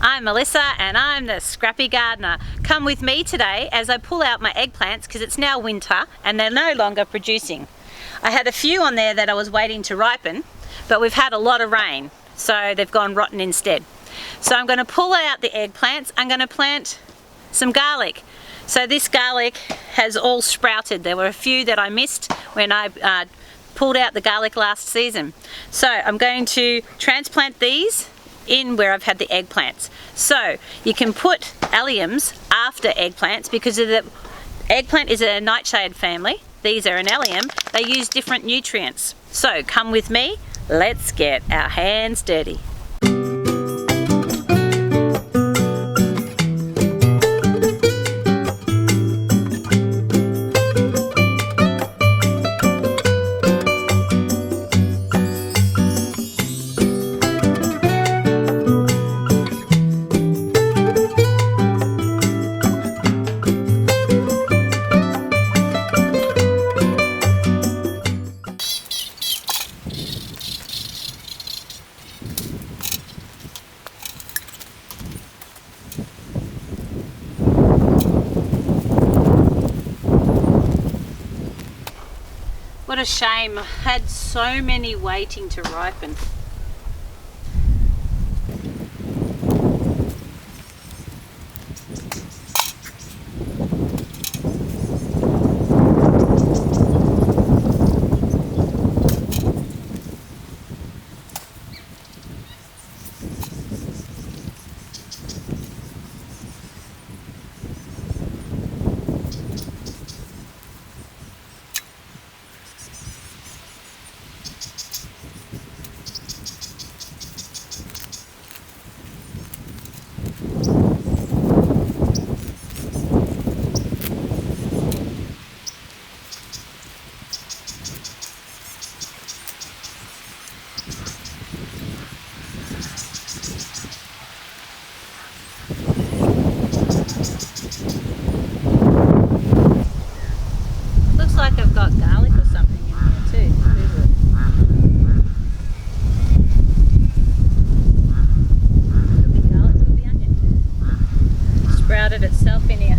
I'm Melissa and I'm the Scrappy Gardener. Come with me today as I pull out my eggplants because it's now winter and they're no longer producing. I had a few on there that I was waiting to ripen, but we've had a lot of rain, so they've gone rotten instead. So I'm going to pull out the eggplants. I'm going to plant some garlic. So this garlic has all sprouted. There were a few that I missed when I pulled out the garlic last season. So I'm going to transplant these in where I've had the eggplants. So you can put alliums after eggplants because of the eggplant is a nightshade family. These are an allium. They use different nutrients. So come with me, let's get our hands dirty. What a shame, I had so many waiting to ripen. Looks like I've got garlic or something in here too. Could be garlic, could be onion. Sprouted itself in here.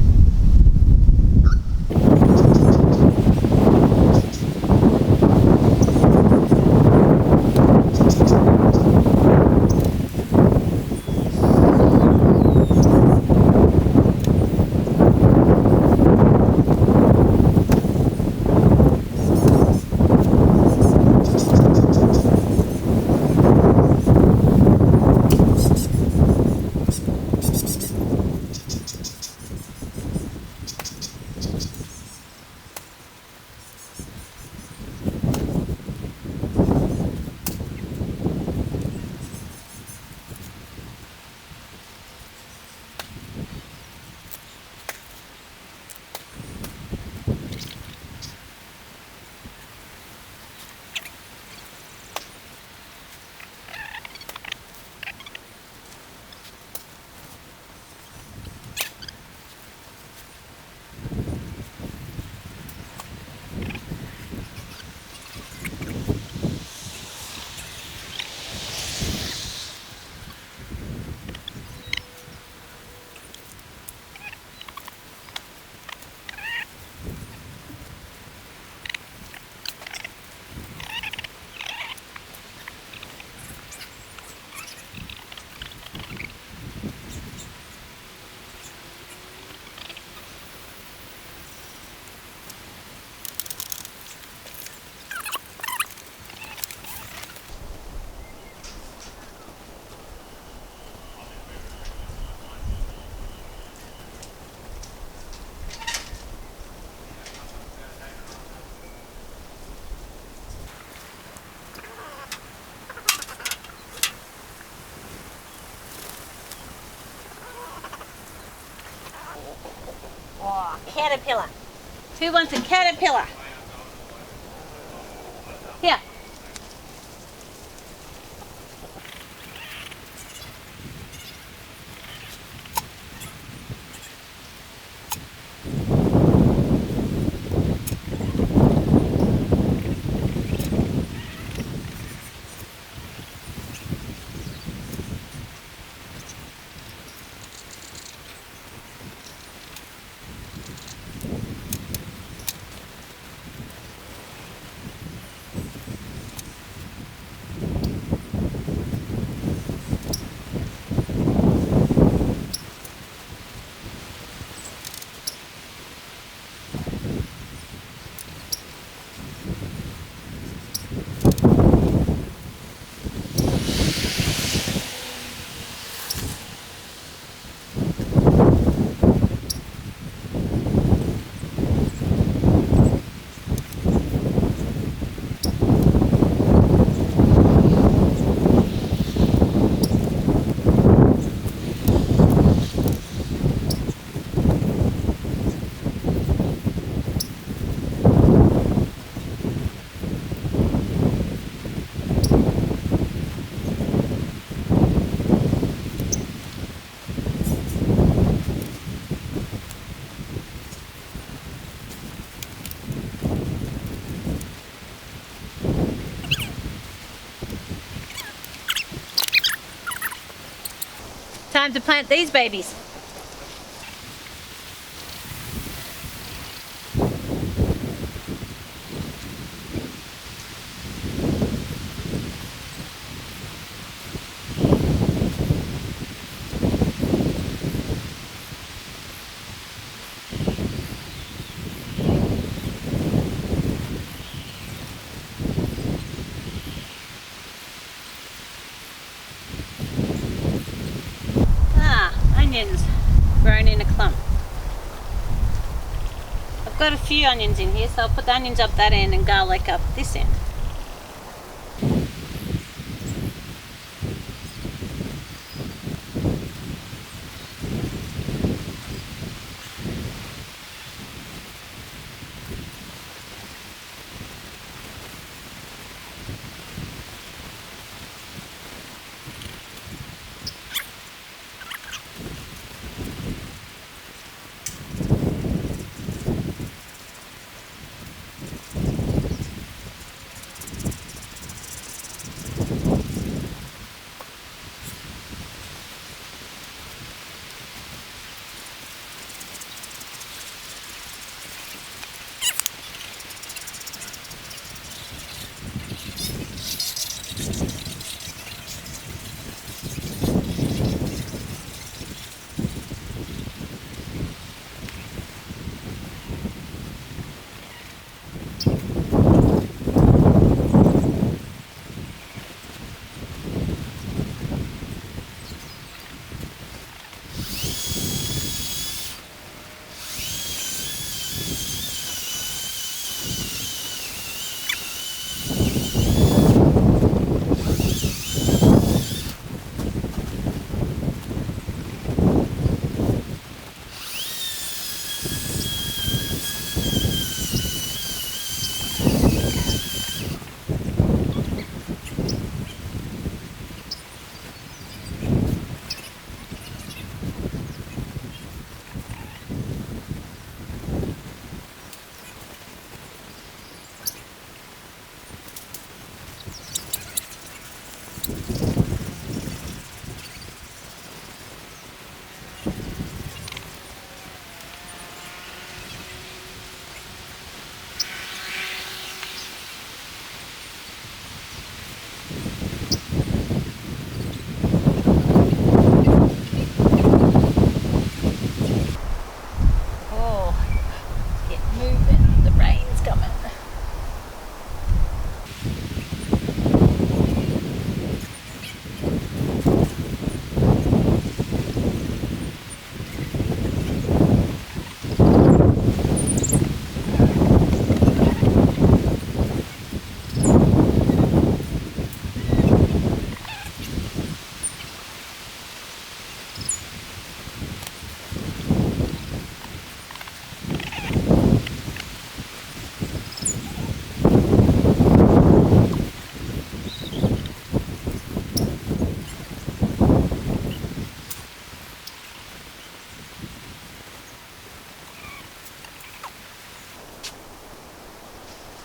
Oh, caterpillar. Who wants a caterpillar? Here. time to plant these babies. Onions grown in a clump. I've got a few onions in here, so I'll put the onions up that end and garlic up this end.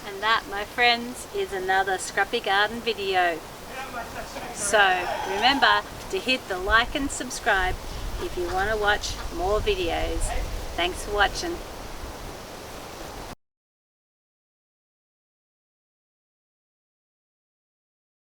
And that, my friends, is another Scrappy Garden video. So remember to hit the like and subscribe if you want to watch more videos. Thanks for watching.